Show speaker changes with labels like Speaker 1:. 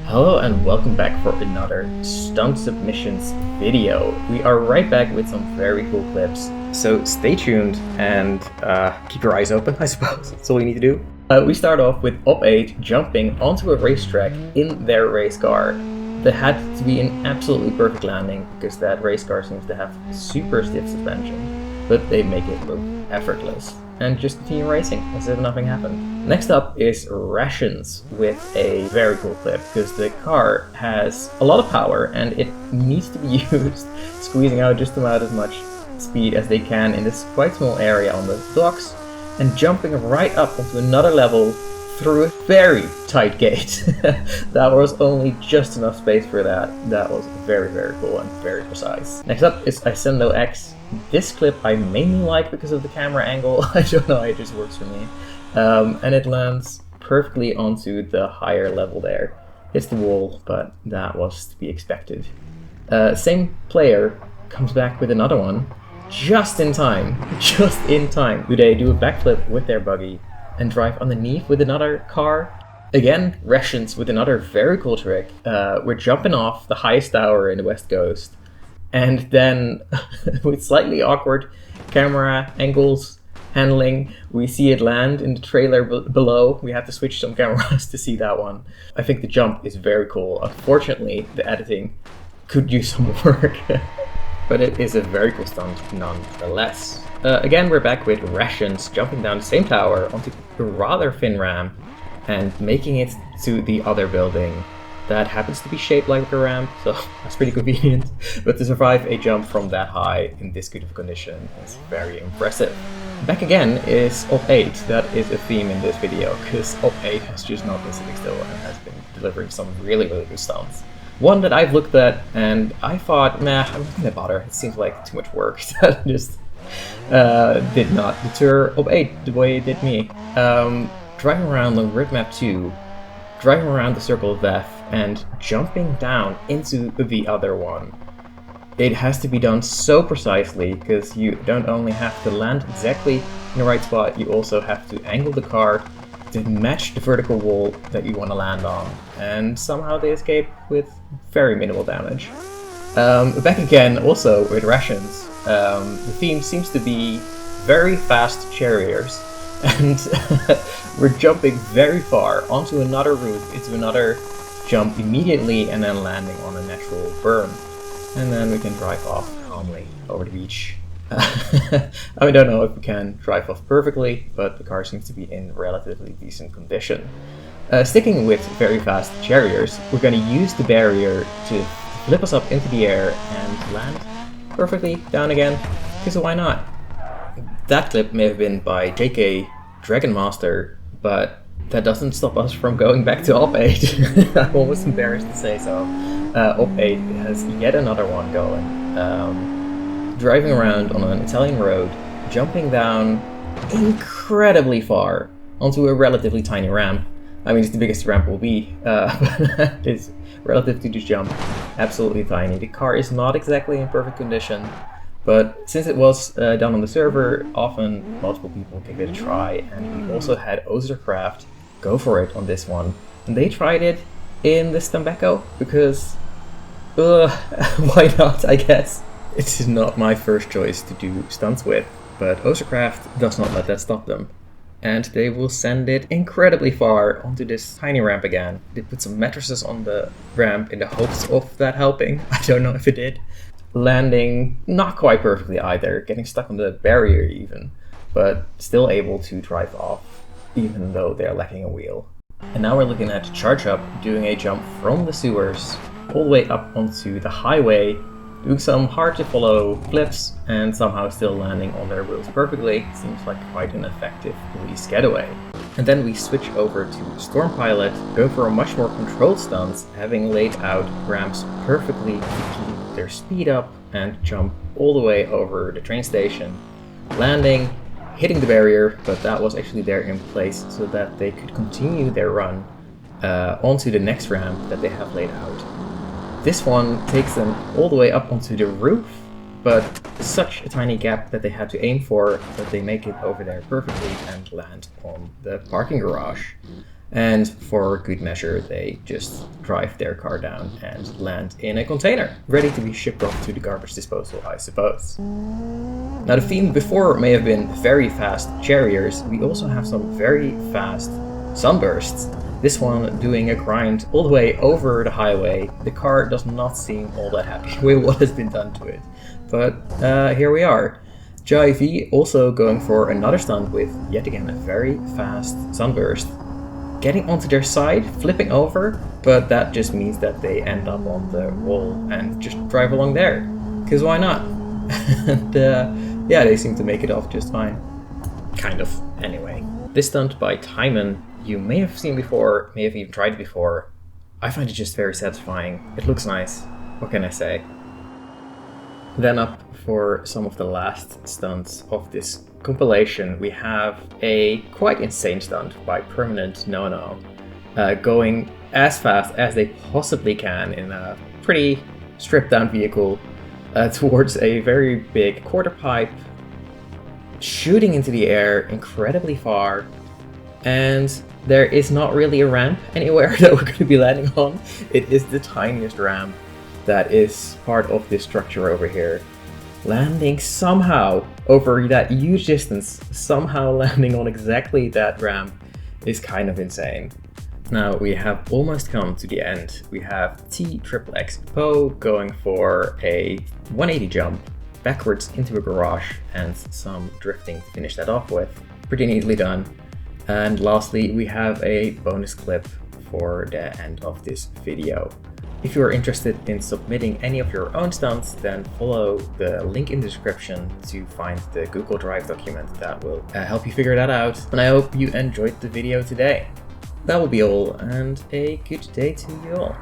Speaker 1: Hello and welcome back for another stunt submissions video. We are right back with some very cool clips, so stay tuned and keep your eyes open, I suppose. That's all you need to do. We start off with Op 8 jumping onto a racetrack in their race car. That had to be an absolutely perfect landing because that race car seems to have super stiff suspension, but they make it look effortless and just continue racing as if nothing happened. Next up is rrationss with a very cool clip because the car has a lot of power and it needs to be used, squeezing out just about as much speed as they can in this quite small area on the docks and jumping right up onto another level through a very tight gate. That was only just enough space for that. That was very, very cool and very precise. Next up is rrationss. This clip I mainly like because of the camera angle. I don't know, it just works for me. And it lands perfectly onto the higher level there. Hits the wall, but that was to be expected. Same player comes back with another one just in time. Just in time. They do a backflip with their buggy and drive underneath with another car. Again, rrationss with another very cool trick. We're jumping off the highest tower in the West Coast, and then with slightly awkward camera angles handling, we see it land in the trailer below. We have to switch some cameras to see that one. I think the jump is very cool. Unfortunately, the editing could use some work, but it is a very cool stunt nonetheless. Again, we're back with rrationss jumping down the same tower onto a rather thin ramp and making it to the other building that happens to be shaped like a ramp, so that's pretty convenient. But to survive a jump from that high in this good of condition is very impressive. Back again is Op 8. That is a theme in this video, because Op 8 has just not been sitting still and has been delivering some really good stunts. One that I've looked at and I thought, nah, I'm not gonna bother. It seems like too much work. That just did not deter Op 8 the way it did me. Driving around on Grid Map 2, driving around the Circle of Death, and jumping down into the other one. It has to be done so precisely because you don't only have to land exactly in the right spot, you also have to angle the car to match the vertical wall that you want to land on, and somehow they escape with very minimal damage. Back again also with rrationss. The theme seems to be very fast chariots, and we're jumping very far onto another roof, into another jump immediately, and then landing on a natural berm. And then we can drive off calmly over the beach. I don't know if we can drive off perfectly, but the car seems to be in relatively decent condition. Sticking with very fast chariots, we're going to use the barrier to flip us up into the air and land perfectly down again, because why not? That clip may have been by JK Dragon Master, but that doesn't stop us from going back to Op 8. I'm almost embarrassed to say so. Op 8 has yet another one going. Driving around on an Italian road, jumping down incredibly far onto a relatively tiny ramp. I mean, it's the biggest ramp will be, but it's relative to this jump, absolutely tiny. The car is not exactly in perfect condition, but since it was done on the server, often multiple people give it a try, and we also had Ozercraft go for it on this one. And they tried it in the Stumbeco because, why not, I guess. It is not my first choice to do stunts with, but Ozercraft does not let that stop them. And they will send it incredibly far onto this tiny ramp again. They put some mattresses on the ramp in the hopes of that helping. I don't know if it did. Landing not quite perfectly either, getting stuck on the barrier even, but still able to drive off, even though they're lacking a wheel. And now we're looking at Charge Up doing a jump from the sewers all the way up onto the highway, doing some hard to follow flips and somehow still landing on their wheels perfectly. Seems like quite an effective police getaway. And then we switch over to Storm Pilot, go for a much more controlled stunts, having laid out ramps perfectly to keep their speed up and jump all the way over the train station, landing, hitting the barrier, but that was actually there in place so that they could continue their run onto the next ramp that they have laid out. This one takes them all the way up onto the roof, but such a tiny gap that they had to aim for that they make it over there perfectly and land on the parking garage. And for good measure, they just drive their car down and land in a container, ready to be shipped off to the garbage disposal, I suppose. Now, the theme before may have been very fast chariots. We also have some very fast sunbursts. This one doing a grind all the way over the highway. The car does not seem all that happy with what has been done to it. But here we are. JIV also going for another stunt with, yet again, a very fast sunburst. Getting onto their side, flipping over, but that just means that they end up on the wall and just drive along there. Because why not? And yeah, they seem to make it off just fine. Kind of, anyway. This stunt by Timon, you may have seen before, may have even tried it before. I find it just very satisfying. It looks nice. What can I say? Then up for some of the last stunts of this compilation, we have a quite insane stunt by Permanent No going as fast as they possibly can in a pretty stripped down vehicle towards a very big quarter pipe, shooting into the air incredibly far, and there is not really a ramp anywhere that we're going to be landing on. It is the tiniest ramp that is part of this structure over here. Landing somehow over that huge distance, somehow landing on exactly that ramp is kind of insane. Now we have almost come to the end. We have TXXX Poe going for a 180 jump backwards into a garage and some drifting to finish that off with. Pretty neatly done. And lastly, we have a bonus clip for the end of this video. If you are interested in submitting any of your own stunts, then follow the link in the description to find the Google Drive document that will help you figure that out. And I hope you enjoyed the video today. That will be all, and a good day to you all.